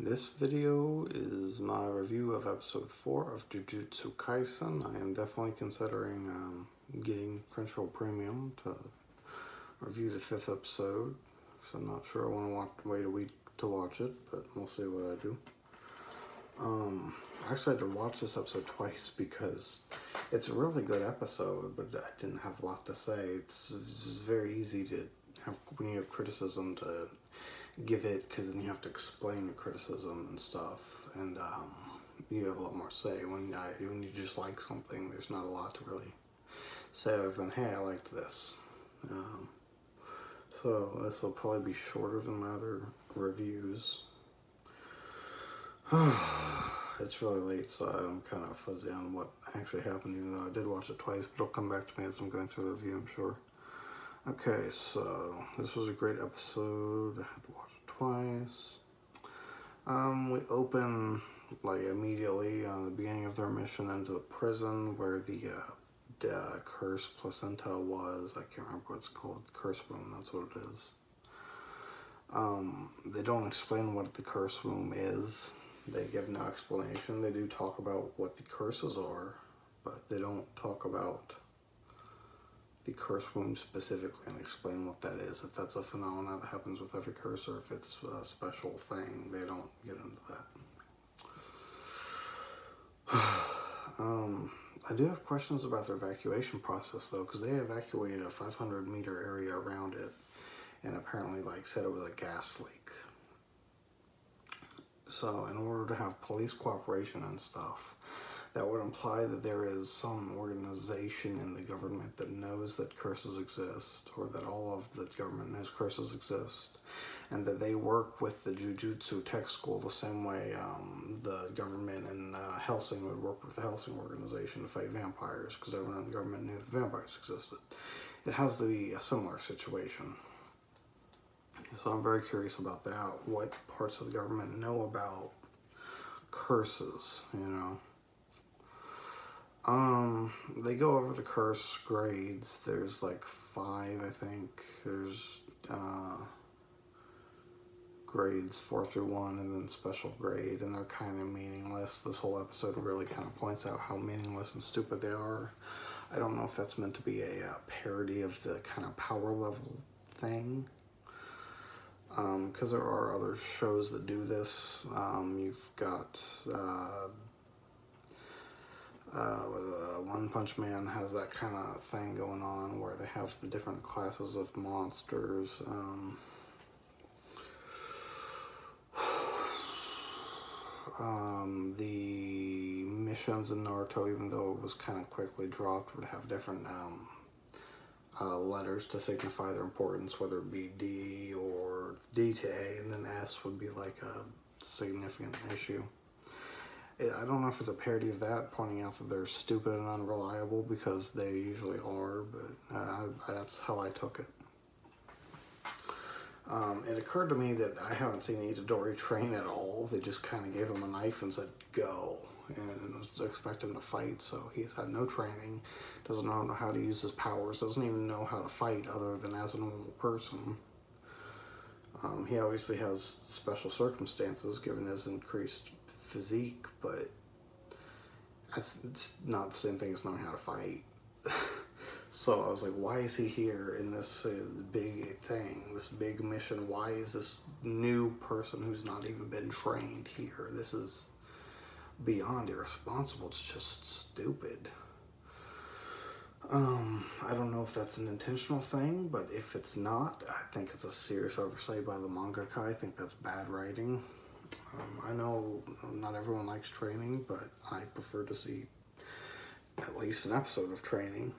This video is my review of episode 4 of Jujutsu Kaisen. I am definitely considering getting Crunchyroll Premium to review the 5th episode. So I'm not sure I want to wait a week to watch it, but we'll see what I do. I actually had to watch this episode twice because it's a really good episode, but I didn't have a lot to say. It's very easy to have, when you have criticism, to give it, because then you have to explain the criticism and stuff, and you have a lot more say. When you just like something, there's not a lot to really say other than, hey, I liked this. So this will probably be shorter than my other reviews. It's really late, so I'm kind of fuzzy on what actually happened, even though I did watch it twice, but it'll come back to me as I'm going through the review, I'm sure. Okay, so this was a great episode. I had to watch it twice. We open like immediately on the beginning of their mission into the prison where the cursed placenta was. I can't remember what it's called. Curse womb, that's what it is. They don't explain what the curse womb is. They give no explanation. They do talk about what the curses are, but they don't talk about the curse womb specifically and explain what that is. If that's a phenomenon that happens with every curse, or if it's a special thing, they don't get into that. I do have questions about their evacuation process though, because they evacuated a 500-meter area around it, and apparently said it was a gas leak. So in order to have police cooperation and stuff, that would imply that there is some organization in the government that knows that curses exist, or that all of the government knows curses exist, and that they work with the Jujutsu Tech School the same way the government in Helsing would work with the Helsing organization to fight vampires, because everyone in the government knew that vampires existed. It has to be a similar situation. So I'm very curious about that. What parts of the government know about curses, you know? They go over the curse grades. There's like 5, I think. There's grades 4 through 1, and then special grade, and they're kind of meaningless. This whole episode really kind of points out how meaningless and stupid they are. I don't know if that's meant to be a parody of the kind of power level thing, because there are other shows that do this. You've got One Punch Man has that kind of thing going on where they have the different classes of monsters. The missions in Naruto, even though it was kind of quickly dropped, would have different letters to signify their importance, whether it be D or D to A, and then S would be like a significant issue. I don't know if it's a parody of that, pointing out that they're stupid and unreliable, because they usually are, but that's how I took it. It occurred to me that I haven't seen Itadori train at all. They just kind of gave him a knife and said, go, and was expect him to fight, so he's had no training, doesn't know how to use his powers, doesn't even know how to fight other than as a normal person. He obviously has special circumstances given his increased physique, but it's not the same thing as knowing how to fight. So I was like, why is he here in this big thing, this big mission? Why is this new person who's not even been trained here? This is beyond irresponsible. It's just stupid. I don't know if that's an intentional thing, but if it's not, I think it's a serious oversight by the mangaka. I think that's bad writing. I know not everyone likes training, but I prefer to see at least an episode of training.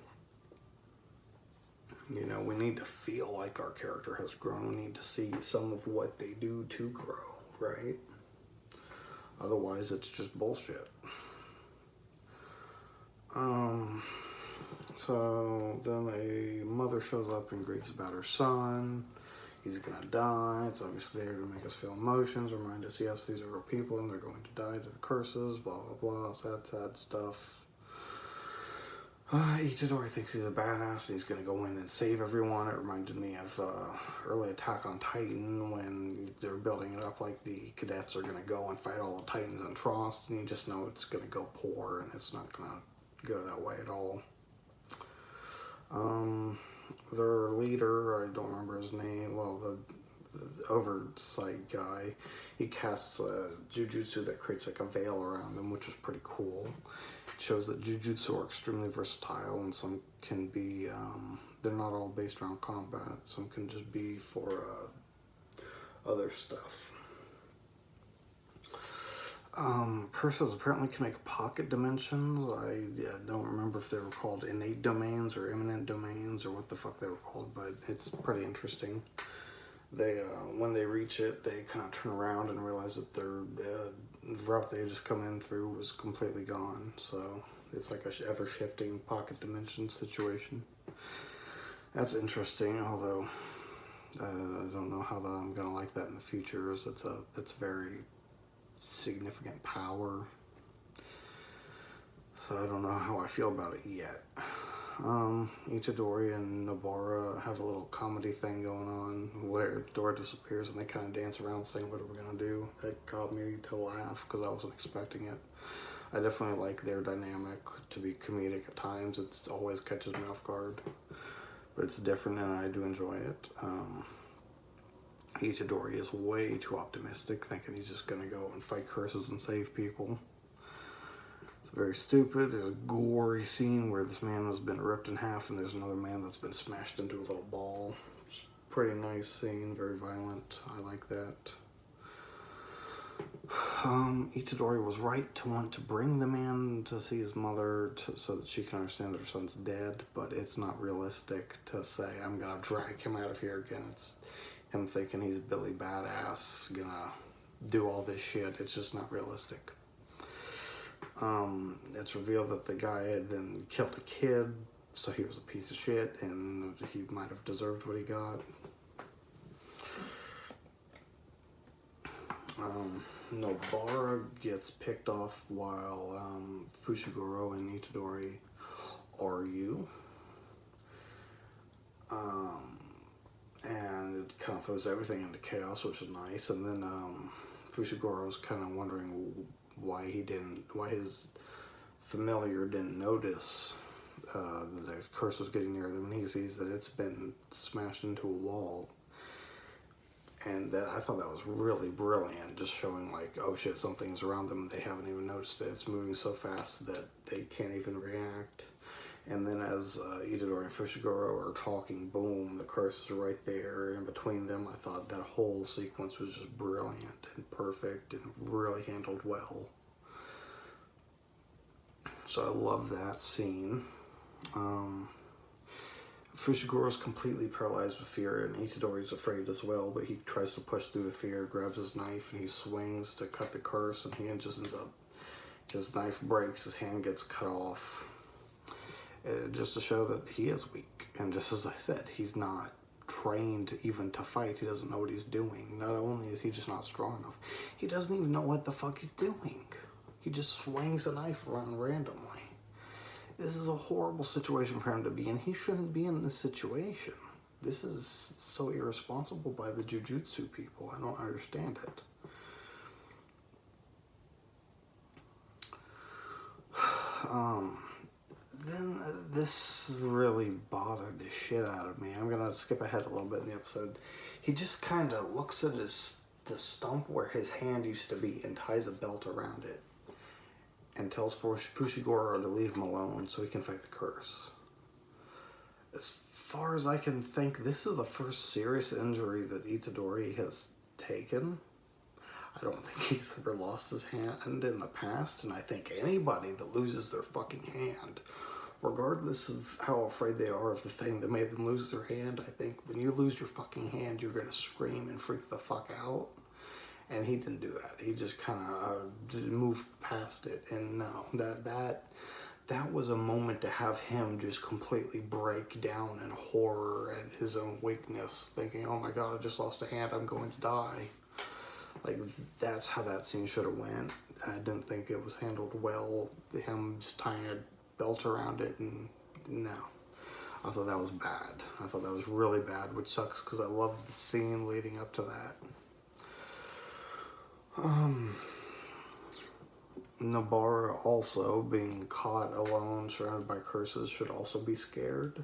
You know, we need to feel like our character has grown. We need to see some of what they do to grow, right? Otherwise, it's just bullshit. So then a mother shows up and grieves about her son. He's gonna die. It's obviously there to make us feel emotions, remind us, yes, these are real people and they're going to die to the curses, blah, blah, blah, sad, sad stuff. Itadori thinks he's a badass and he's gonna go in and save everyone. It reminded me of early Attack on Titan when they're building it up like the cadets are gonna go and fight all the Titans on Trost, and you just know it's gonna go poor and it's not gonna go that way at all. Their leader, I don't remember his name, well, the oversight guy, he casts a jujutsu that creates like a veil around him, which was pretty cool. It shows that jujutsu are extremely versatile, and some can be, they're not all based around combat. Some can just be for other stuff. Curses apparently can make pocket dimensions. I don't remember if they were called innate domains or imminent domains or what the fuck they were called, but it's pretty interesting. They, when they reach it, they kind of turn around and realize that their route they just come in through was completely gone. So it's like a ever-shifting pocket dimension situation. That's interesting, although I don't know how I'm gonna like that in the future, as that's very significant power. So I don't know how I feel about it yet. Itadori and Nobara have a little comedy thing going on where the door disappears and they kind of dance around saying, what are we gonna do? That got me to laugh because I wasn't expecting it. I definitely like their dynamic to be comedic at times. It always catches me off guard, but it's different and I do enjoy it. Itadori is way too optimistic, thinking he's just gonna go and fight curses and save people. It's very stupid. There's a gory scene where this man has been ripped in half and there's another man that's been smashed into a little ball. It's a pretty nice scene, very violent. I like that. Itadori was right to want to bring the man to see his mother so that she can understand that her son's dead, but it's not realistic to say, I'm gonna drag him out of here again. It's him thinking he's Billy Badass, gonna do all this shit. It's just not realistic. It's revealed that the guy had then killed a kid, so he was a piece of shit, and he might have deserved what he got. Nobara gets picked off while Fushiguro and Itadori argue. And it kind of throws everything into chaos, which is nice. And then Fushiguro's kind of wondering why his familiar didn't notice that the curse was getting near them, and he sees that it's been smashed into a wall. And I thought that was really brilliant, just showing like, oh shit, something's around them, they haven't even noticed it. It's moving so fast that they can't even react. And then as Itadori and Fushiguro are talking, boom, the curse is right there in between them. I thought that whole sequence was just brilliant and perfect and really handled well. So I love that scene. Fushiguro's completely paralyzed with fear, and Itadori's afraid as well, but he tries to push through the fear, grabs his knife, and he swings to cut the curse, and he just ends up, his knife breaks, his hand gets cut off. Just to show that he is weak, and just as I said, he's not trained even to fight. He doesn't know what he's doing. Not only is he just not strong enough, he doesn't even know what the fuck he's doing. He just swings a knife around randomly. This is a horrible situation for him to be in. He shouldn't be in this situation. This is so irresponsible by the Jujutsu people. I don't understand it. Then this really bothered the shit out of me. I'm gonna skip ahead a little bit in the episode. He just kind of looks at the stump where his hand used to be and ties a belt around it and tells Fushiguro to leave him alone so he can fight the curse. As far as I can think, this is the first serious injury that Itadori has taken. I don't think he's ever lost his hand in the past, and I think anybody that loses their fucking hand, regardless of how afraid they are of the thing that made them lose their hand, I think when you lose your fucking hand, you're gonna scream and freak the fuck out. And he didn't do that. He just kind of moved past it. And no, that was a moment to have him just completely break down in horror at his own weakness, thinking, oh my god, I just lost a hand, I'm going to die. Like, that's how that scene should have went. I didn't think it was handled well, him just tying a belt around it and no. I thought that was bad. I thought that was really bad, which sucks because I loved the scene leading up to that. Nobara also, being caught alone, surrounded by curses, should also be scared.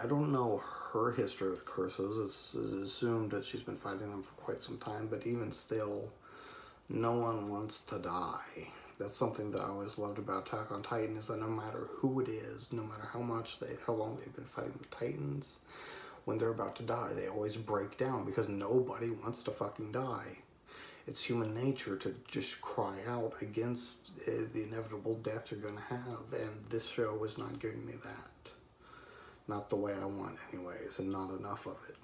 I don't know her history with curses. It's assumed that she's been fighting them for quite some time, but even still, no one wants to die. That's something that I always loved about Attack on Titan, is that no matter who it is, no matter how long they've been fighting the Titans, when they're about to die, they always break down because nobody wants to fucking die. It's human nature to just cry out against the inevitable death you're going to have, and this show is not giving me that. Not the way I want anyways, and not enough of it.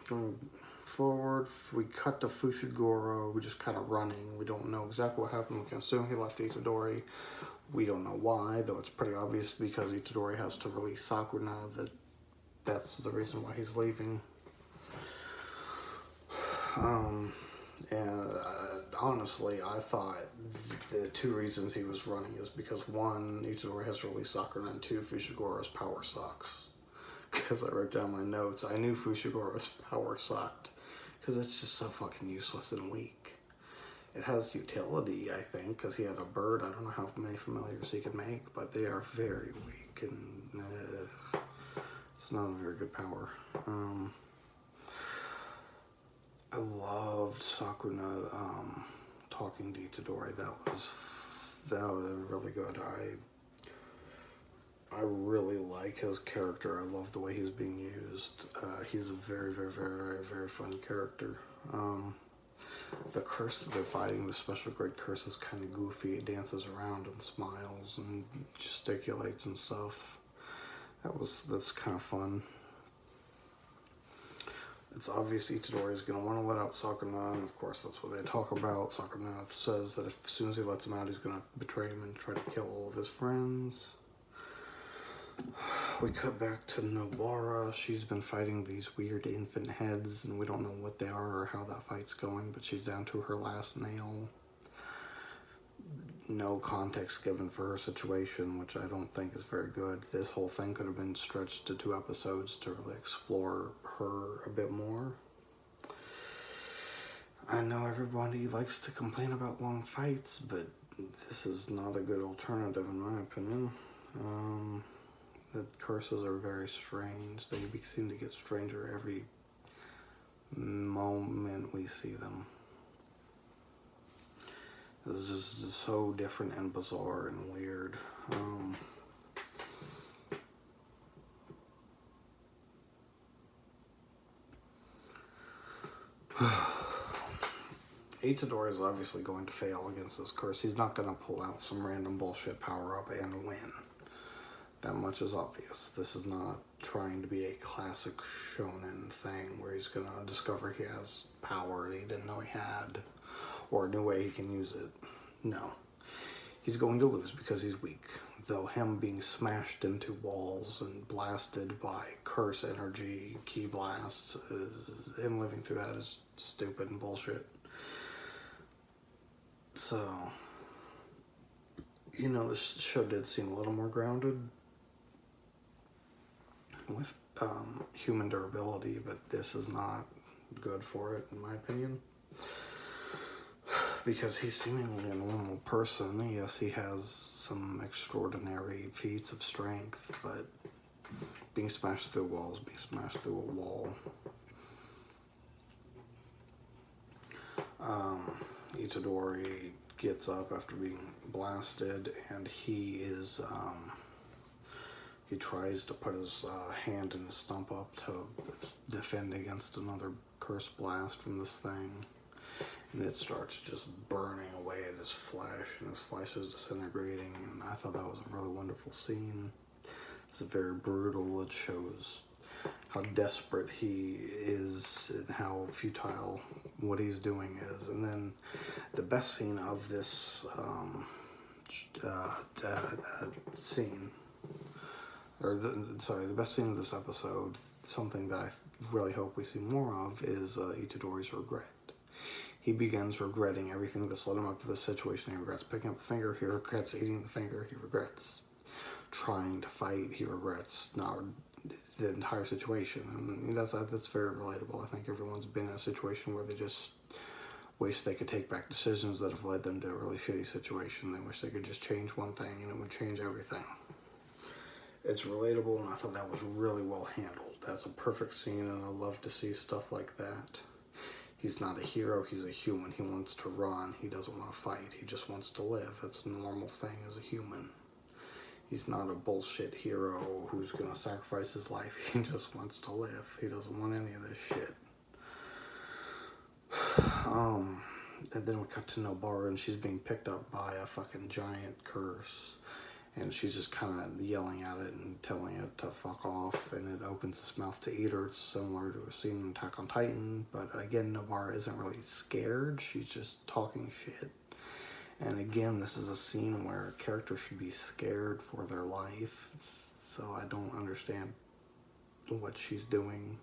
Going forward, we cut to Fushiguro, we're just kind of running. We don't know exactly what happened. We can assume he left Itadori. We don't know why, though it's pretty obvious because Itadori has to release Sakura that that's the reason why he's leaving. And honestly, I thought the two reasons he was running is because one, Itadori has to release Sakura, and two, Fushiguro's power sucks. Because I wrote down my notes, I knew Fushiguro's power sucked. Because it's just so fucking useless and weak. It has utility, I think, because he had a bird. I don't know how many familiars he can make, but they are very weak, and it's not a very good power. I loved Sakura talking to Itadori. That was really good. I really like his character. I love the way he's being used. He's a very, very, very, very, very fun character. The curse that they're fighting, the special grade curse, is kind of goofy. It dances around and smiles and gesticulates and stuff. That's kind of fun. It's obvious Itadori is going to want to let out Sakura, and of course that's what they talk about. Sakura says that as soon as he lets him out, he's going to betray him and try to kill all of his friends. We cut back to Nobara. She's been fighting these weird infant heads, and we don't know what they are or how that fight's going, but she's down to her last nail. No context given for her situation, which I don't think is very good. This whole thing could have been stretched to 2 episodes to really explore her a bit more. I know everybody likes to complain about long fights, but this is not a good alternative in my opinion. The curses are very strange. They seem to get stranger every moment we see them. It's just so different and bizarre and weird. Itadori is obviously going to fail against this curse. He's not going to pull out some random bullshit power-up and win. That much is obvious. This is not trying to be a classic shonen thing where he's going to discover he has power that he didn't know he had, or a new way he can use it. No. He's going to lose because he's weak. Though him being smashed into walls and blasted by curse energy, ki blasts, him living through that is stupid and bullshit. So, you know, this show did seem a little more grounded with human durability, but this is not good for it, in my opinion. Because he's seemingly a normal person. Yes, he has some extraordinary feats of strength, but being smashed through walls, being smashed through a wall. Itadori gets up after being blasted, and he tries to put his hand and his stump up to defend against another curse blast from this thing. And it starts just burning away at his flesh, and his flesh is disintegrating, and I thought that was a really wonderful scene. It's very brutal. It shows how desperate he is and how futile what he's doing is. And then the best scene of this scene, the best scene of this episode, something that I really hope we see more of, is Itadori's regret. He begins regretting everything that's led him up to this situation. He regrets picking up the finger. He regrets eating the finger. He regrets trying to fight. He regrets not the entire situation. And that's very relatable. I think everyone's been in a situation where they just wish they could take back decisions that have led them to a really shitty situation. They wish they could just change one thing and it would change everything. It's relatable, and I thought that was really well handled. That's a perfect scene, and I love to see stuff like that. He's not a hero, he's a human. He wants to run, he doesn't want to fight, he just wants to live. That's a normal thing as a human. He's not a bullshit hero who's going to sacrifice his life. He just wants to live. He doesn't want any of this shit. And then we cut to Nobara, and she's being picked up by a fucking giant curse. And she's just kind of yelling at it and telling it to fuck off, and it opens its mouth to eat her. It's similar to a scene in Attack on Titan, but again, Nobara isn't really scared. She's just talking shit. And again, this is a scene where a character should be scared for their life, so I don't understand what she's doing.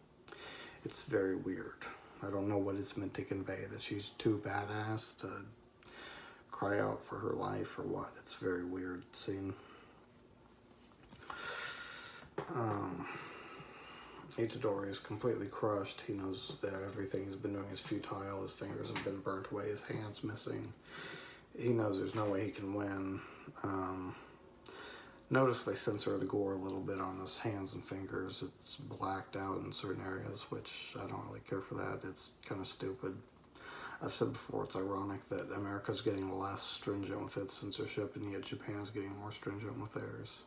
It's very weird. I don't know what it's meant to convey, that she's too badass to cry out for her life or what. It's a very weird scene. Itadori is completely crushed. He knows that everything he's been doing is futile. His fingers have been burnt away, his hands missing. He knows there's no way he can win. Notice they censor the gore a little bit on his hands and fingers. It's blacked out in certain areas, which I don't really care for that. It's kind of stupid. I've said before, it's ironic that America's getting less stringent with its censorship, and yet Japan's getting more stringent with theirs.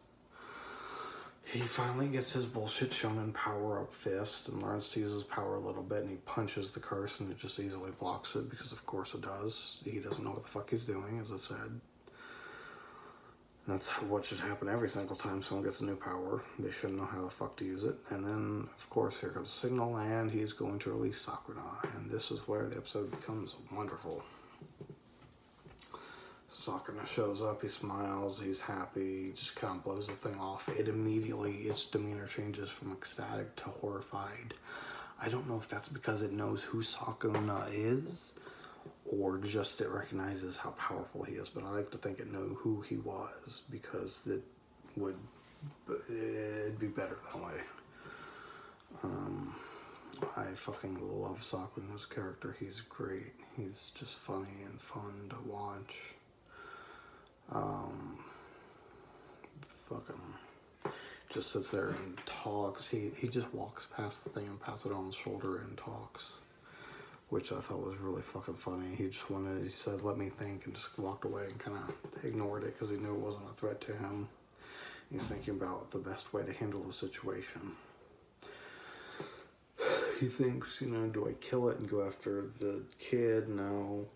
He finally gets his bullshit shonen power-up fist and learns to use his power a little bit, and he punches the curse, and it just easily blocks it, because of course it does. He doesn't know what the fuck he's doing, as I've said. That's what should happen every single time someone gets a new power. They shouldn't know how the fuck to use it. And then, of course, here comes the signal, and he's going to release Sakuna. And this is where the episode becomes wonderful. Sakuna shows up, he smiles, he's happy, he just kind of blows the thing off. Its demeanor changes from ecstatic to horrified. I don't know if that's because it knows who Sakuna is, or just it recognizes how powerful he is, but I like to think it knew who he was, because it'd be better that way. I fucking love Sakuna's character. He's great. He's just funny and fun to watch. Fucking just sits there and talks. He just walks past the thing and passes it on his shoulder and talks, which I thought was really fucking funny. He said, let me think, and just walked away and kind of ignored it because he knew it wasn't a threat to him. He's thinking about the best way to handle the situation. He thinks, do I kill it and go after the kid? No,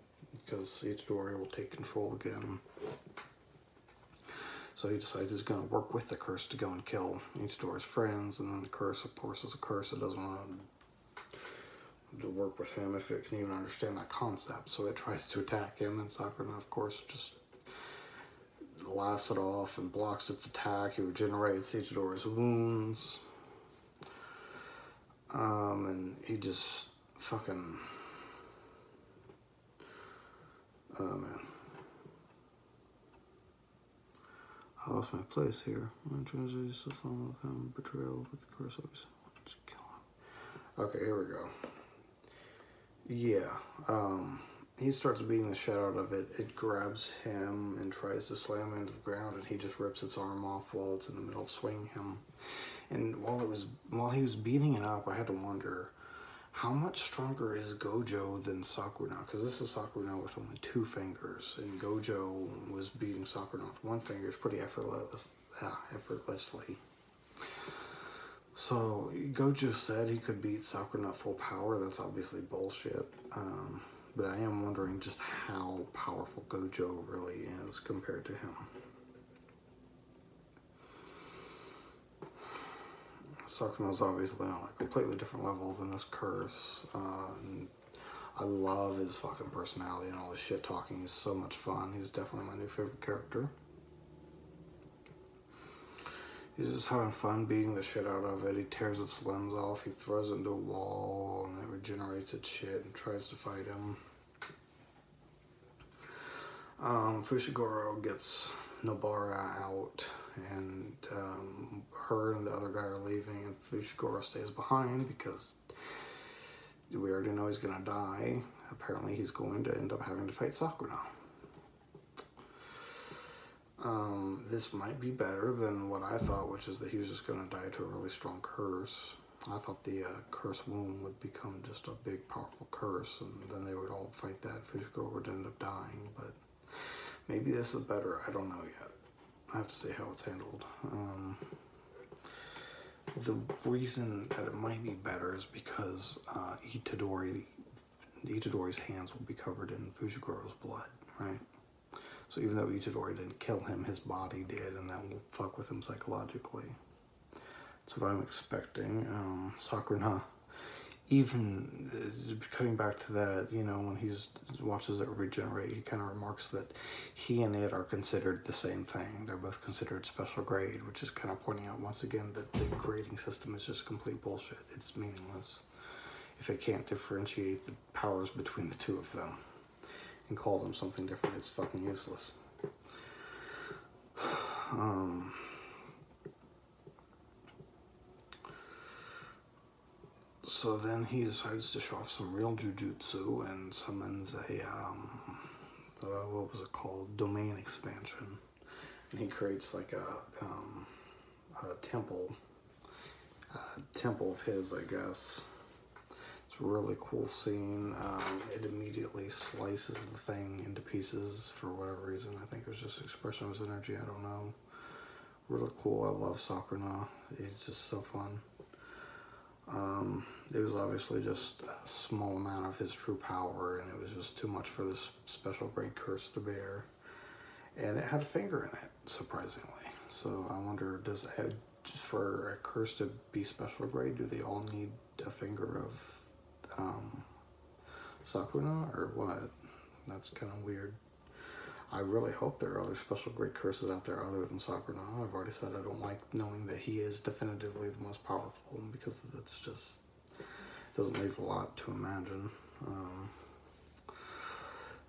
because Itadori will take control again. So he decides he's going to work with the curse to go and kill Itadori's friends, and then the curse, of course, is a curse. It doesn't want to work with him if it can even understand that concept. So it tries to attack him, and Sakuna, of course, just laughs it off and blocks its attack. He regenerates Itadori's wounds. And he just fucking... Oh, man. I lost my place here. I'm trying to just follow him, betrayal with the curse. Just kill him. Okay, here we go. Yeah, he starts beating the shit out of it. It grabs him and tries to slam him into the ground, and he just rips its arm off while it's in the middle of swinging him. And while he was beating it up, I had to wonder, how much stronger is Gojo than Sakuna? Because this is Sakuna with only 2 fingers, and Gojo was beating Sakuna with 1 finger. It's pretty effortlessly. So Gojo said he could beat Sakuna at full power. That's obviously bullshit. But I am wondering just how powerful Gojo really is compared to him. Sakuna's obviously on a completely different level than this curse. And I love his fucking personality and all his shit talking. He's so much fun. He's definitely my new favorite character. He's just having fun beating the shit out of it. He tears its limbs off. He throws it into a wall and it regenerates its shit and tries to fight him. Fushiguro gets Nobara out, and her and the other guy are leaving, and Fushiguro stays behind because we already know he's gonna die. Apparently he's going to end up having to fight Sakuna. This might be better than what I thought, which is that he was just going to die to a really strong curse. I thought the curse wound would become just a big, powerful curse, and then they would all fight that. Fushiguro would end up dying, but maybe this is better. I don't know yet. I have to see how it's handled. The reason that it might be better is because Itadori's hands will be covered in Fushiguro's blood, right? So even though Itadori didn't kill him, his body did, and that will fuck with him psychologically. That's what I'm expecting. Sakuna, even cutting back to that, you know, when he watches it regenerate, he kind of remarks that he and it are considered the same thing. They're both considered special grade, which is kind of pointing out once again that the grading system is just complete bullshit. It's meaningless if it can't differentiate the powers between the two of them and call them something different. It's fucking useless. So then he decides to show off some real jujutsu and summons a, what was it called? Domain expansion. And he creates like a temple of his, I guess. It's a really cool scene. It immediately slices the thing into pieces for whatever reason. I think it was just expression of his energy. I don't know. Really cool. I love Sakuna. He's just so fun. It was obviously just a small amount of his true power, and it was just too much for this special grade curse to bear. And it had a finger in it, surprisingly. So I wonder, just for a curse to be special grade, do they all need a finger of Sakuna or what? That's kind of weird. I really hope there are other special grade curses out there other than Sakuna. I've already said I don't like knowing that he is definitively the most powerful, because that's just doesn't leave a lot to imagine.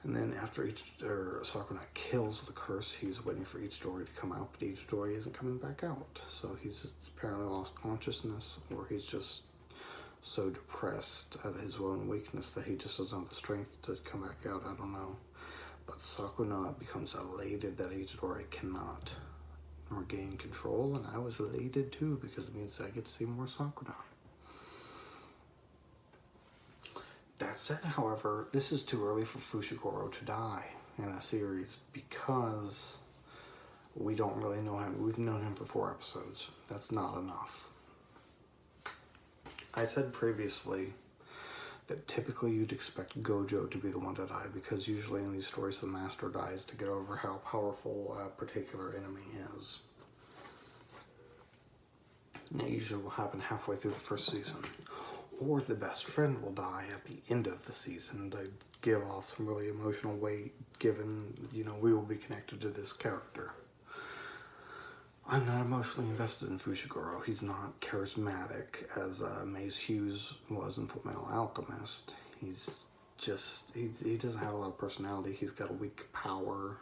And then after Sakuna kills the curse, he's waiting for Itadori to come out, but Itadori isn't coming back out. So he's apparently lost consciousness, or he's just so depressed at his own weakness that he just doesn't have the strength to come back out. I don't know. But Sakuna becomes elated that Itadori cannot regain control, and I was elated too, because it means I get to see more Sakuna. That said, however, this is too early for Fushiguro to die in the series, because we don't really know him. We've known him for 4 episodes. That's not enough. I said previously that typically you'd expect Gojo to be the one to die, because usually in these stories the master dies to get over how powerful a particular enemy is. And it usually will happen halfway through the first season. Or the best friend will die at the end of the season to give off some really emotional weight, given, you know, we will be connected to this character. I'm not emotionally invested in Fushiguro. He's not charismatic as Mace Hughes was in Fullmetal Alchemist. He's just, he doesn't have a lot of personality. He's got a weak power.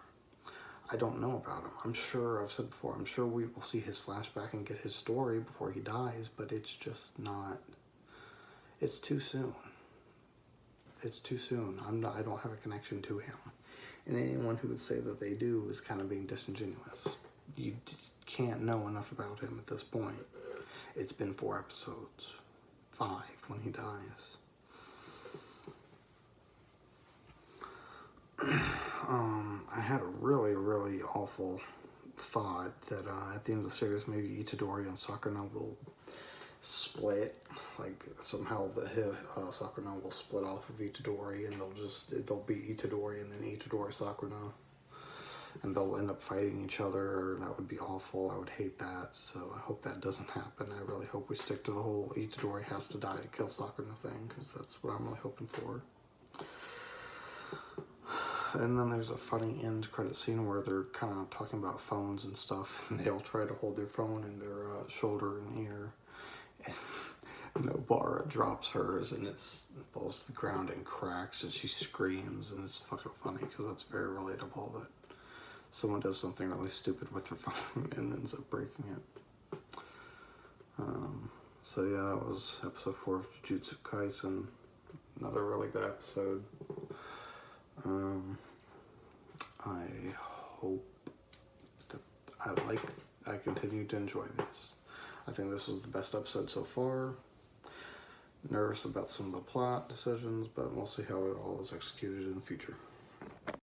I don't know about him. I'm sure, I've said before, I'm sure we will see his flashback and get his story before he dies, but it's just not, it's too soon. It's too soon. I don't have a connection to him. And anyone who would say that they do is kind of being disingenuous. You can't know enough about him at this point. It's been 4 episodes. 5 when he dies. I had a really, really awful thought that at the end of the series, maybe Itadori and Sakuna will split. Like somehow Sakuna will split off of Itadori, and they'll be Itadori and then Itadori Sakuna, and they'll end up fighting each other. That would be awful. I would hate that. So I hope that doesn't happen. I really hope we stick to the whole Itadori has to die to kill Sakuna thing, because that's what I'm really hoping for. And then there's a funny end credit scene where they're kind of talking about phones and stuff, and they all try to hold their phone in their shoulder and ear. And Obara drops hers and it falls to the ground and cracks and she screams, and it's fucking funny because that's very relatable that someone does something really stupid with their phone and ends up breaking it. So yeah, that was episode 4 of Jujutsu Kaisen. Another really good episode. I hope that I continue to enjoy these. I think this was the best episode so far. Nervous about some of the plot decisions, but we'll see how it all is executed in the future.